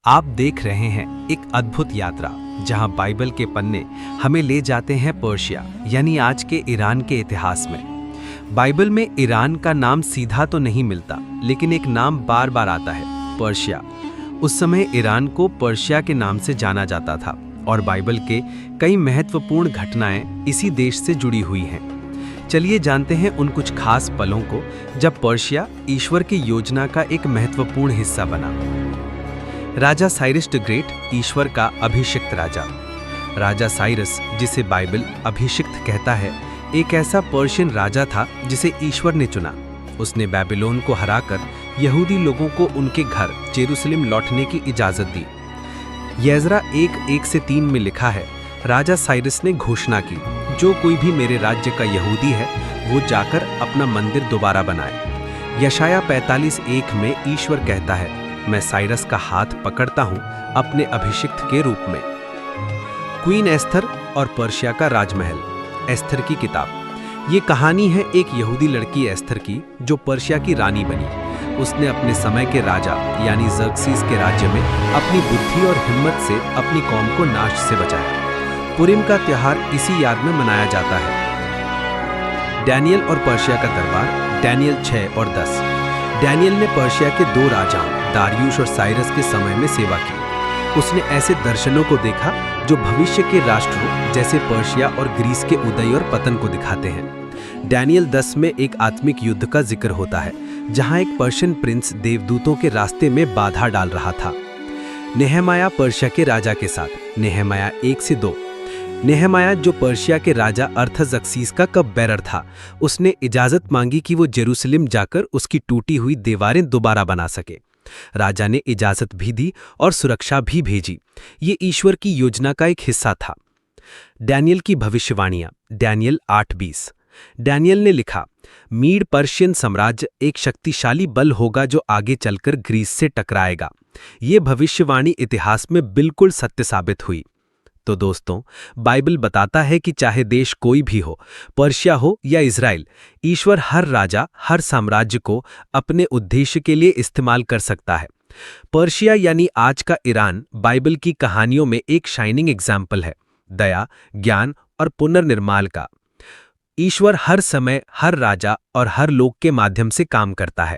आप देख रहे हैं एक अद्भुत यात्रा जहां बाइबल के पन्ने हमें ले जाते हैं पर्शिया यानी आज के ईरान के इतिहास में। बाइबल में ईरान का नाम सीधा तो नहीं मिलता, लेकिन एक नाम बार बार आता है, पर्शिया। उस समय ईरान को पर्शिया के नाम से जाना जाता था और बाइबल के कई महत्वपूर्ण घटनाएं इसी देश से जुड़ी हुई हैं। चलिए जानते हैं उन कुछ खास पलों को जब पर्शिया ईश्वर की योजना का एक महत्वपूर्ण हिस्सा बना। राजा साइरस द ग्रेट, ईश्वर का अभिषिक्त राजा। राजा साइरस, जिसे बाइबल अभिषिक्त कहता है, एक ऐसा पर्शियन राजा था जिसे ईश्वर ने चुना। उसने बेबीलोन को हराकर यहूदी लोगों को उनके घर जेरूसलम लौटने की इजाजत दी। यज़रा 1:1-3 में लिखा है, राजा साइरस ने घोषणा की, जो कोई भी मेरे राज्य का यहूदी है वो जाकर अपना मंदिर दोबारा बनाए। यशाया 45:1 में ईश्वर कहता है, मैं साइरस का हाथ पकड़ता हूं अपने अभिषिक्त के रूप में। क्वीन एस्थर और पर्शिया का राजमहल। एस्थर की किताब। ये कहानी है एक यहूदी लड़की एस्थर की जो पर्शिया की रानी बनी। उसने अपने समय के राजा यानी ज़र्क्सीस के राज्य में अपनी बुद्धि और हिम्मत से अपनी कौम को नाश से बचाया। पुरीम का त्योहार इसी याद में मनाया जाता है। डैनियल और पर्शिया का दरबार। डैनियल 6 और 10। डैनियल ने पर्शिया के 2 राजाओं दारियुश और साइरस के समय में सेवा की। उसने ऐसे दर्शनों को देखा जो भविष्य के राष्ट्रों जैसे पर्शिया और ग्रीस के उदय और पतन को दिखाते हैं। डैनियल 10 में एक आत्मिक युद्ध का जिक्र होता है जहां एक पर्शियन प्रिंस देवदूतों के रास्ते में बाधा डाल रहा था। नेहमाया पर्शिया के राजा के साथ। नेहमाया 1-2। नेहमाया, जो पर्शिया के राजा अर्थज़क्सीस का कप बेरर था, उसने इजाजत मांगी कि वो जेरूसलम जाकर उसकी टूटी हुई दीवारें दोबारा बना सके। राजा ने इजाजत भी दी और सुरक्षा भी भेजी। ये ईश्वर की योजना का एक हिस्सा था। डैनियल की भविष्यवाणियां। डैनियल 8:20। डैनियल ने लिखा, मीड पर्शियन साम्राज्य एक शक्तिशाली बल होगा जो आगे चलकर ग्रीस से टकराएगा। ये भविष्यवाणी इतिहास में बिल्कुल सत्य साबित हुई। तो दोस्तों, बाइबल बताता है कि चाहे देश कोई भी हो, पर्शिया हो या इज़राइल, ईश्वर हर राजा, हर साम्राज्य को अपने उद्देश्य के लिए इस्तेमाल कर सकता है। पर्शिया यानी आज का ईरान बाइबल की कहानियों में एक शाइनिंग एग्जाम्पल है, दया, ज्ञान और पुनर्निर्माण का। ईश्वर हर समय, हर राजा और हर लोक के माध्यम से काम करता है।